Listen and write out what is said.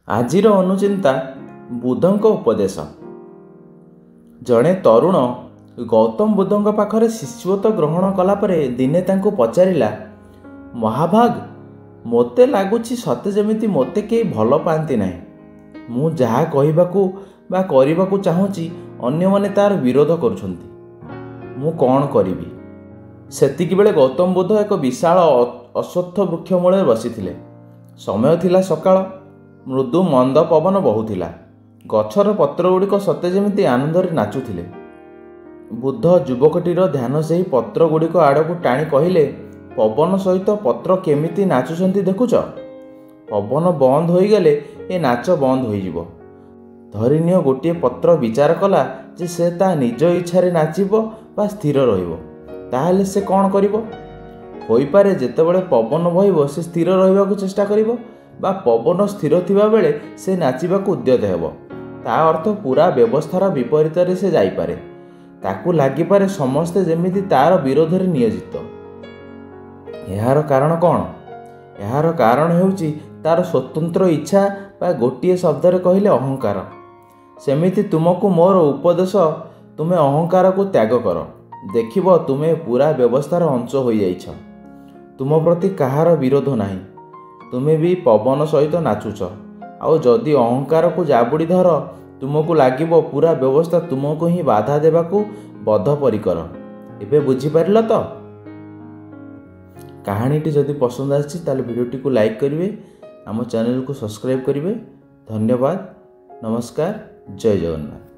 ଆଜିର ଅନୁଚିନ୍ତା ବୁଦ୍ଧଙ୍କ ଉପଦେଶ। ଜଣେ ତରୁଣ ଗୌତମ ବୁଦ୍ଧଙ୍କ ପାଖରେ ଶିଷ୍ୟତ୍ୱ ଗ୍ରହଣ କଲାପରେ ଦିନେ ତାଙ୍କୁ ପଚାରିଲା, ମହାଭାଗ, ମୋତେ ଲାଗୁଛି ସତେ ଯେମିତି ମୋତେ କେହି ଭଲ ପାଆନ୍ତି ନାହିଁ। ମୁଁ ଯାହା କହିବାକୁ ବା କରିବାକୁ ଚାହୁଁଛି ଅନ୍ୟମାନେ ତା'ର ବିରୋଧ କରୁଛନ୍ତି। ମୁଁ କ'ଣ କରିବି? ସେତିକିବେଳେ ଗୌତମ ବୁଦ୍ଧ ଏକ ବିଶାଳ ଅଶ୍ୱତ୍ଥ ବୃକ୍ଷ ମୂଳରେ ବସିଥିଲେ। ସମୟ ଥିଲା ସକାଳ। ମୃଦୁ ମନ୍ଦ ପବନ ବହୁଥିଲା। ଗଛର ପତ୍ରଗୁଡ଼ିକ ସତେ ଯେମିତି ଆନନ୍ଦରେ ନାଚୁଥିଲେ। ବୁଦ୍ଧ ଯୁବକଟିର ଧ୍ୟାନ ସେହି ପତ୍ରଗୁଡ଼ିକ ଆଡ଼କୁ ଟାଣି କହିଲେ, ପବନ ସହିତ ପତ୍ର କେମିତି ନାଚୁଛନ୍ତି ଦେଖୁଛ? ପବନ ବନ୍ଦ ହୋଇଗଲେ ଏ ନାଚ ବନ୍ଦ ହୋଇଯିବ। ଧରିନିଅ ଗୋଟିଏ ପତ୍ର ବିଚାର କଲା ଯେ ସେ ତା ନିଜ ଇଚ୍ଛାରେ ନାଚିବ ବା ସ୍ଥିର ରହିବ, ତାହେଲେ ସେ କ'ଣ କରିବ? ହୋଇପାରେ ଯେତେବେଳେ ପବନ ବହିବ ସେ ସ୍ଥିର ରହିବାକୁ ଚେଷ୍ଟା କରିବ, ବା ପବନ ସ୍ଥିର ଥିବା ବେଳେ ସେ ନାଚିବାକୁ ଉଦ୍ୟତ ହେବ। ତା ଅର୍ଥ ପୁରା ବ୍ୟବସ୍ଥାର ବିପରୀତରେ ସେ ଯାଇପାରେ। ତାକୁ ଲାଗିପାରେ ସମସ୍ତେ ଯେମିତି ତା'ର ବିରୋଧରେ ନିୟୋଜିତ। ଏହାର କାରଣ କ'ଣ? ଏହାର କାରଣ ହେଉଛି ତା'ର ସ୍ୱତନ୍ତ୍ର ଇଚ୍ଛା, ବା ଗୋଟିଏ ଶବ୍ଦରେ କହିଲେ ଅହଙ୍କାର। ସେମିତି ତୁମକୁ ମୋର ଉପଦେଶ, ତୁମେ ଅହଙ୍କାରକୁ ତ୍ୟାଗ କର। ଦେଖିବ ତୁମେ ପୁରା ବ୍ୟବସ୍ଥାର ଅଂଶ ହୋଇଯାଇଛ। ତୁମ ପ୍ରତି କାହାର ବିରୋଧ ନାହିଁ। ତୁମେ ବି ପବନ ସହିତ ନାଚୁଛ। ଆଉ ଯଦି ଅହଙ୍କାରକୁ ଜାବୁଡ଼ି ଧର, ତୁମକୁ ଲାଗିବ ପୁରା ବ୍ୟବସ୍ଥା ତୁମକୁ ହିଁ ବାଧା ଦେବାକୁ ବଦ୍ଧପରିକର। ଏବେ ବୁଝିପାରିଲ ତ? କାହାଣୀଟି ଯଦି ପସନ୍ଦ ଆସିଛି ତାହେଲେ ଭିଡ଼ିଓଟିକୁ ଲାଇକ୍ କରିବେ, ଆମ ଚ୍ୟାନେଲକୁ ସବସ୍କ୍ରାଇବ୍ କରିବେ। ଧନ୍ୟବାଦ। ନମସ୍କାର। ଜୟ ଜଗନ୍ନାଥ।